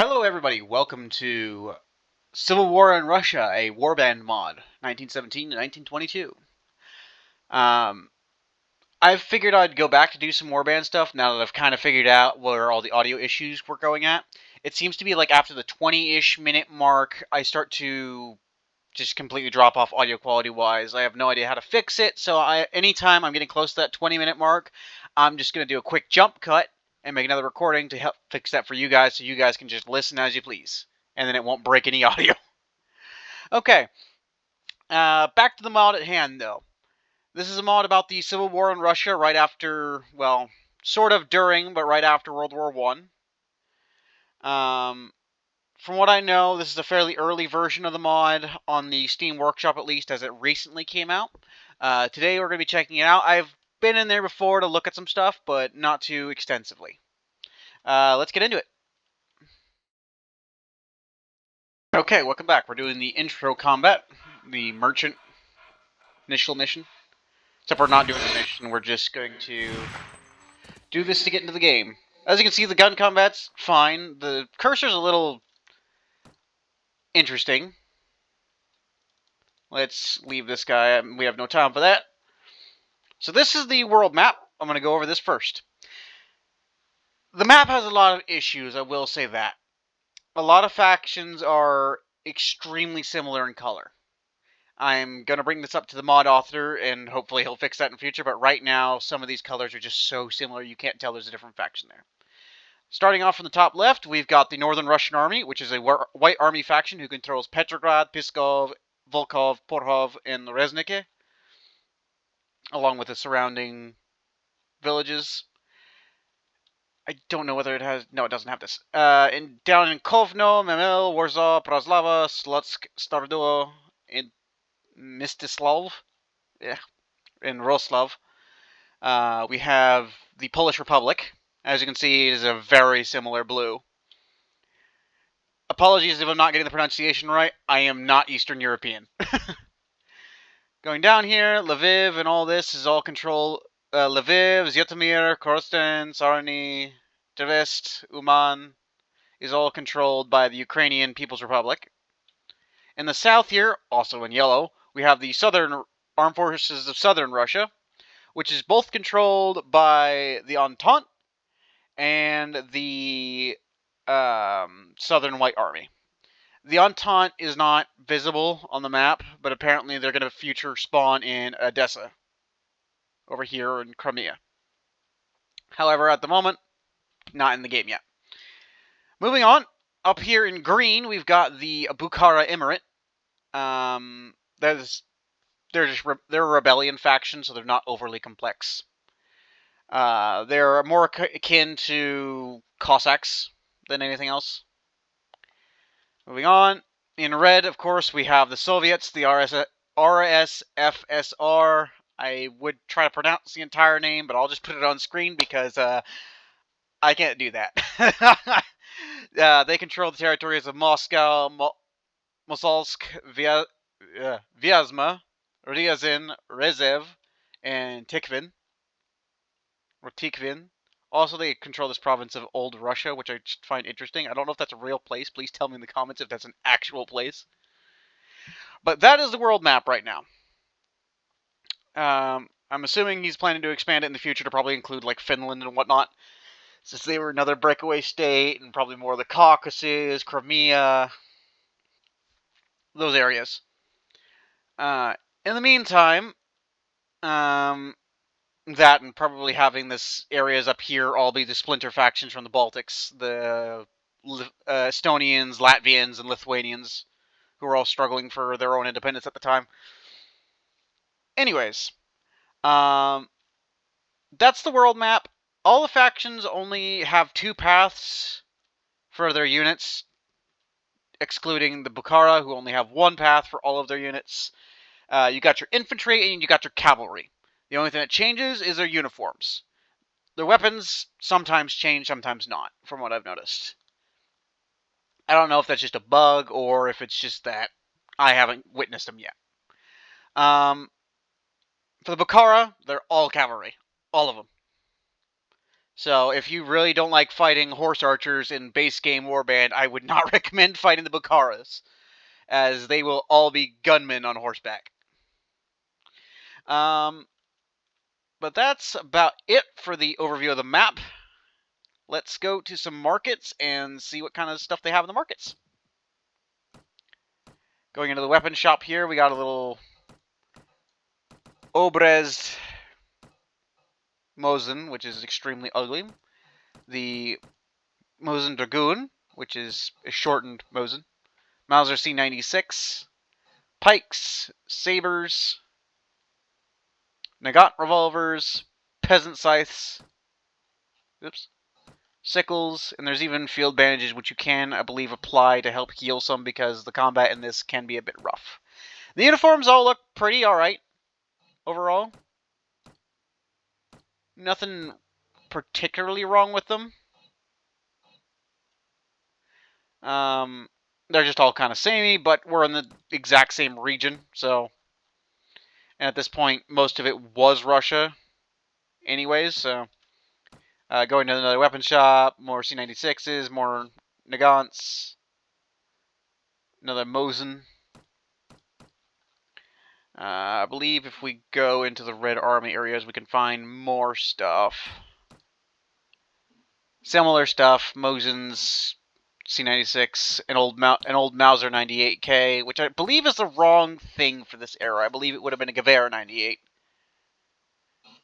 Hello everybody, welcome to Civil War in Russia, a Warband mod, 1917 to 1922. Um, I've figured I'd go back to do some Warband stuff now that I've kind of figured out where all the audio issues were going at. It seems to be like after the 20-ish minute mark, I start to just completely drop off audio quality-wise. I have no idea how to fix it, so anytime I'm getting close to that 20-minute mark, I'm just going to do a quick jump cut and make another recording to help fix that for you guys so you guys can just listen as you please. And then it won't break any audio. Okay, back to the mod at hand, though. This is a mod about the Civil War in Russia right after, well, sort of during, but right after World War One. From what I know, this is a fairly early version of the mod on the Steam Workshop, at least, as it recently came out. Today we're going to be checking it out. I've been in there before to look at some stuff, but not too extensively. Let's get into it. Okay, welcome back. We're doing the intro combat, the merchant initial mission. Except we're not doing the mission, we're just going to do this to get into the game. As you can see, the gun combat's fine. The cursor's a little interesting. Let's leave this guy. We have no time for that. So this is the world map. I'm going to go over this first. The map has a lot of issues, I will say that. A lot of factions are extremely similar in color. I'm going to bring this up to the mod author, and hopefully he'll fix that in the future, but right now, some of these colors are just so similar, you can't tell there's a different faction there. Starting off from the top left, we've got the Northern Russian Army, which is a white army faction who controls Petrograd, Pskov, Volkov, Porhov, and Rezniki, along with the surrounding villages. I don't know whether it has... No, it doesn't have this. Down in Kovno, Memel, Warsaw, Praslava, Slutsk, Starduo, and Mstislav, yeah, and Roslav. We have the Polish Republic. As you can see, it is a very similar blue. Apologies if I'm not getting the pronunciation right. I am not Eastern European. Going down here, Lviv and all this is all controlled. Lviv, Zhytomyr, Korostan, Sarny, Tversk, Uman is all controlled by the Ukrainian People's Republic. In the south here, also in yellow, we have the Southern Armed Forces of Southern Russia, which is both controlled by the Entente and the Southern White Army. The Entente is not visible on the map, but apparently they're going to future spawn in Odessa, over here in Crimea. However, at the moment, not in the game yet. Moving on, up here in green, we've got the Bukhara Emirate. They're a rebellion faction, so they're not overly complex. They're more akin to Cossacks than anything else. Moving on, in red, of course, we have the Soviets, the RSFSR. I would try to pronounce the entire name, but I'll just put it on screen because I can't do that. They control the territories of Moscow, Mosolsk, Vyazma, Ryazan, Rezev, and Tikhvin. Or Tikhvin. Also, they control this province of Old Russia, which I find interesting. I don't know if that's a real place. Please tell me in the comments if that's an actual place. But that is the world map right now. I'm assuming he's planning to expand it in the future to probably include like Finland and whatnot, since they were another breakaway state, and probably more of the Caucasus, Crimea, those areas. In the meantime, that and probably having this areas up here all be the splinter factions from the Baltics, the Estonians, Latvians, and Lithuanians, who are all struggling for their own independence at the time. Anyways, that's the world map. All the factions only have 2 paths for their units, excluding the Bukhara, who only have 1 path for all of their units. You got your infantry and you got your cavalry. The only thing that changes is their uniforms. Their weapons sometimes change, sometimes not, from what I've noticed. I don't know if that's just a bug or if it's just that I haven't witnessed them yet. For the Bukhara, they're all cavalry. All of them. So if you really don't like fighting horse archers in base game Warband, I would not recommend fighting the Bakaras, as they will all be gunmen on horseback. But that's about it for the overview of the map. Let's go to some markets and see what kind of stuff they have in the markets. Going into the weapon shop here, we got a little Obrez Mosin, which is extremely ugly. The Mosin Dragoon, which is a shortened Mosin. Mauser C96. Pikes, sabers, Nagant revolvers, peasant scythes, sickles, and there's even field bandages which you can, I believe, apply to help heal some because the combat in this can be a bit rough. The uniforms all look pretty alright overall. Nothing particularly wrong with them. They're just all kind of samey, but we're in the exact same region, so... And at this point, most of it was Russia anyways, so... going to another weapon shop, more C96s, more Nagants, another Mosin. I believe if we go into the Red Army areas, we can find more stuff. Similar stuff, Mosins, C96, an old Mauser 98K, which I believe is the wrong thing for this era. I believe it would have been a Gewehr 98.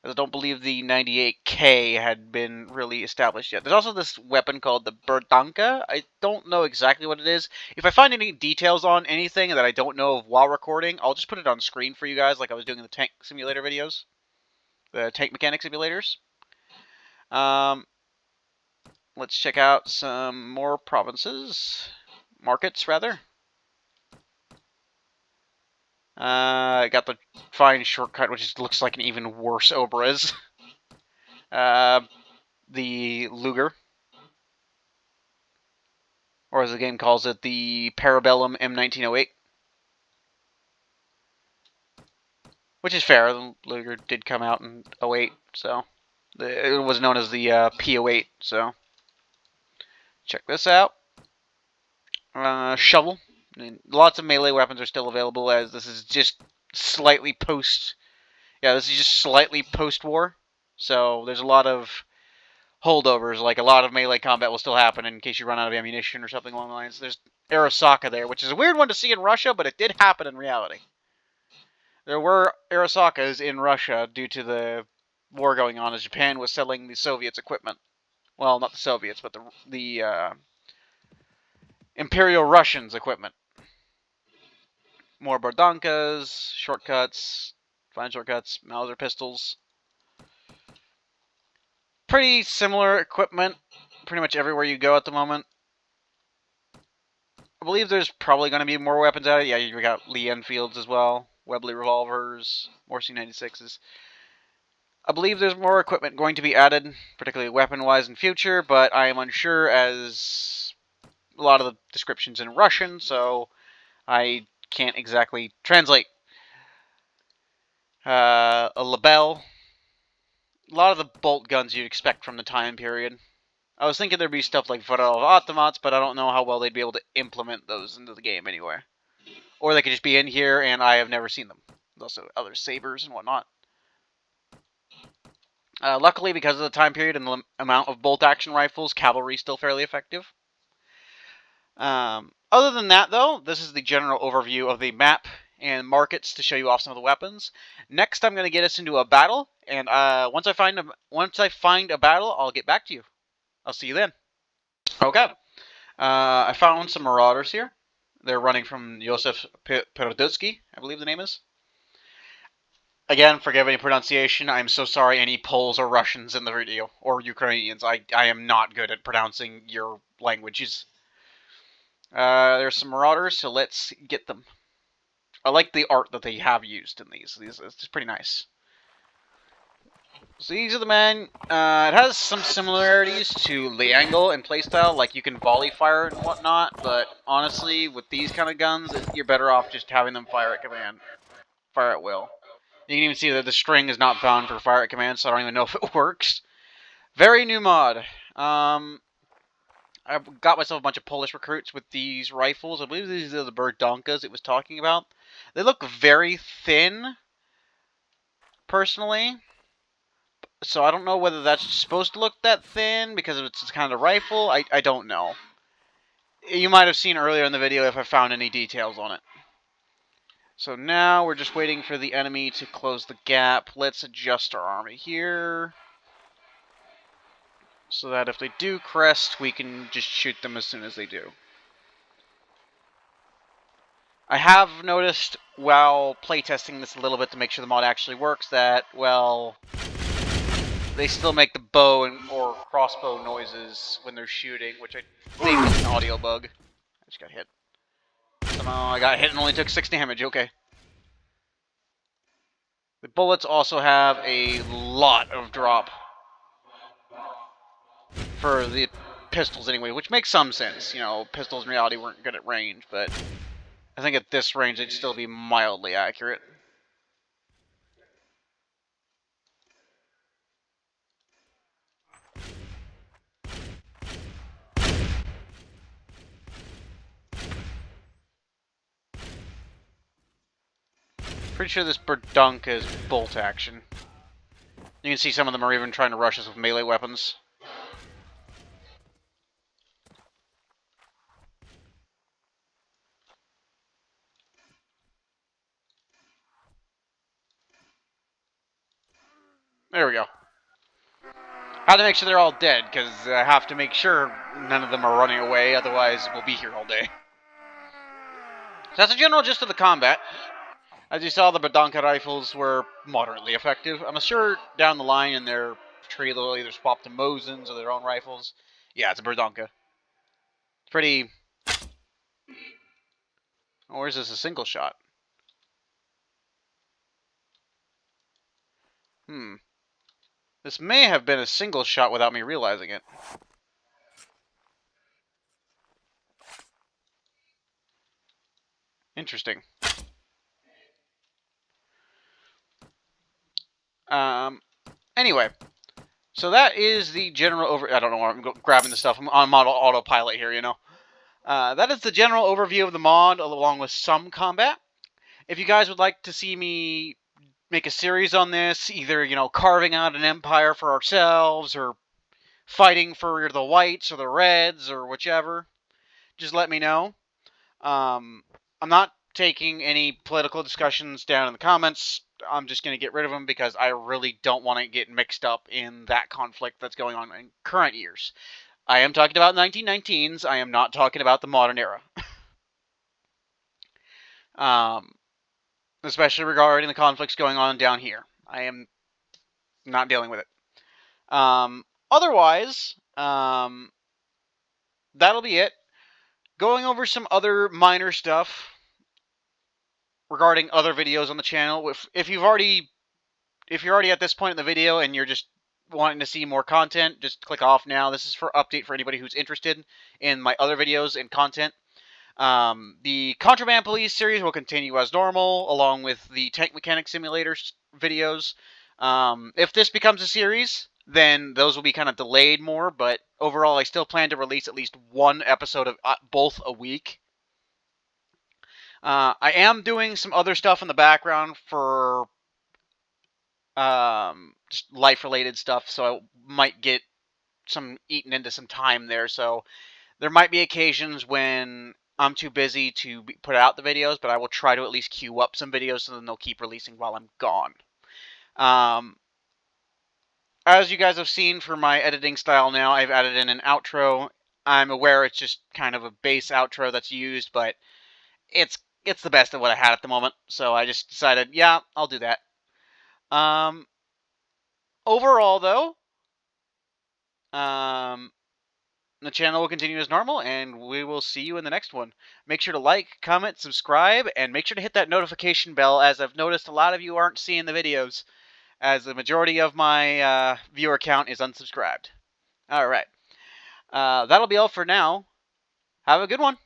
I don't believe the 98K had been really established yet. There's also this weapon called the Berdanka. I don't know exactly what it is. If I find any details on anything that I don't know of while recording, I'll just put it on screen for you guys like I was doing in the tank simulator videos. The tank mechanic simulators. Let's check out some more provinces. Markets, rather. I got the fine shortcut, which looks like an even worse Obrez. The Luger. Or as the game calls it, the Parabellum M1908. Which is fair, the Luger did come out in 08, so... It was known as the P08, so... Check this out. Shovel. I mean, lots of melee weapons are still available, as this is just slightly post... Yeah, this is just slightly post-war. So there's a lot of holdovers, like a lot of melee combat will still happen in case you run out of ammunition or something along the lines. There's Arasaka there, which is a weird one to see in Russia, but it did happen in reality. There were Arasakas in Russia due to the war going on, as Japan was selling the Soviets equipment. Well, not the Soviets, but the Imperial Russians equipment. More Bordankas, shortcuts, fine shortcuts, Mauser pistols. Pretty similar equipment pretty much everywhere you go at the moment. I believe there's probably going to be more weapons out of it. Yeah, you got Lee Enfields as well, Webley revolvers, more C96s. I believe there's more equipment going to be added, particularly weapon-wise in future, but I am unsure as a lot of the description's in Russian, so I can't exactly translate. A Labelle. A lot of the bolt guns you'd expect from the time period. I was thinking there'd be stuff like Varel Automats, but I don't know how well they'd be able to implement those into the game anywhere. Or they could just be in here and I have never seen them. There's also other sabers and whatnot. Luckily, because of the time period and the amount of bolt-action rifles, cavalry is still fairly effective. Other than that, though, this is the general overview of the map and markets to show you off some of the weapons. Next, I'm going to get us into a battle, and once I find a battle, I'll get back to you. I'll see you then. Okay. I found some marauders here. They're running from Josef Perdutsky, I believe the name is. Again, forgive any pronunciation. I'm so sorry any Poles or Russians in the video, or Ukrainians. I am not good at pronouncing your languages. There's some marauders, so let's get them. I like the art that they have used in these. It's just pretty nice. So these are the men. It has some similarities to Liangle in playstyle, like you can volley fire and whatnot, but honestly, with these kind of guns, you're better off just having them fire at command. Fire at will. You can even see that the string is not bound for fire at command, so I don't even know if it works. Very new mod. I got myself a bunch of Polish recruits with these rifles. I believe these are the Berdonkas it was talking about. They look very thin, personally. So I don't know whether that's supposed to look that thin because it's kind of rifle. I don't know. You might have seen earlier in the video if I found any details on it. So now we're just waiting for the enemy to close the gap. Let's adjust our army here, so that if they do crest, we can just shoot them as soon as they do. I have noticed while playtesting this a little bit to make sure the mod actually works that, well, they still make the bow or crossbow noises when they're shooting, which I think is an audio bug. I just got hit. Somehow I got hit and only took 6 damage, okay. The bullets also have a lot of drop for the pistols anyway, which makes some sense. You know, pistols in reality weren't good at range, but I think at this range they'd still be mildly accurate. Pretty sure this Berdonka is bolt action. You can see some of them are even trying to rush us with melee weapons. There we go. Had to make sure they're all dead, because I have to make sure none of them are running away, otherwise we'll be here all day. So that's the general gist of the combat. As you saw, the Berdonka rifles were moderately effective. I'm sure down the line in their tree they'll either swap to Mosins or their own rifles. Yeah, it's a Berdonka. It's pretty... Or is this a single shot? This may have been a single shot without me realizing it. Interesting. Anyway, so that is the general I don't know why I'm grabbing the stuff. I'm on model autopilot here, you know. That is the general overview of the mod, along with some combat. If you guys would like to see me make a series on this, either, you know, carving out an empire for ourselves, or fighting for the whites or the reds, or whichever, just let me know. I'm not taking any political discussions down in the comments. I'm just going to get rid of them because I really don't want to get mixed up in that conflict that's going on in current years. I am talking about 1919s. I am not talking about the modern era. Especially regarding the conflicts going on down here. I am not dealing with it. Otherwise, that'll be it. Going over some other minor stuff regarding other videos on the channel. If you're already at this point in the video and you're just wanting to see more content, just click off now. This is for update for anybody who's interested in my other videos and content. The Contraband Police series will continue as normal, along with the Tank Mechanic Simulator videos. If this becomes a series, then those will be kind of delayed more, but overall I still plan to release at least one episode of both a week. I am doing some other stuff in the background for just life-related stuff, so I might get some eaten into some time there, so there might be occasions when I'm too busy to put out the videos, but I will try to at least queue up some videos so then they'll keep releasing while I'm gone. As you guys have seen for my editing style now, I've added in an outro. I'm aware it's just kind of a base outro that's used, but it's the best of what I had at the moment, so I just decided, yeah, I'll do that. Overall, though, the channel will continue as normal, and we will see you in the next one. Make sure to like, comment, subscribe, and make sure to hit that notification bell, as I've noticed a lot of you aren't seeing the videos, as the majority of my viewer count is unsubscribed. Alright. That'll be all for now. Have a good one.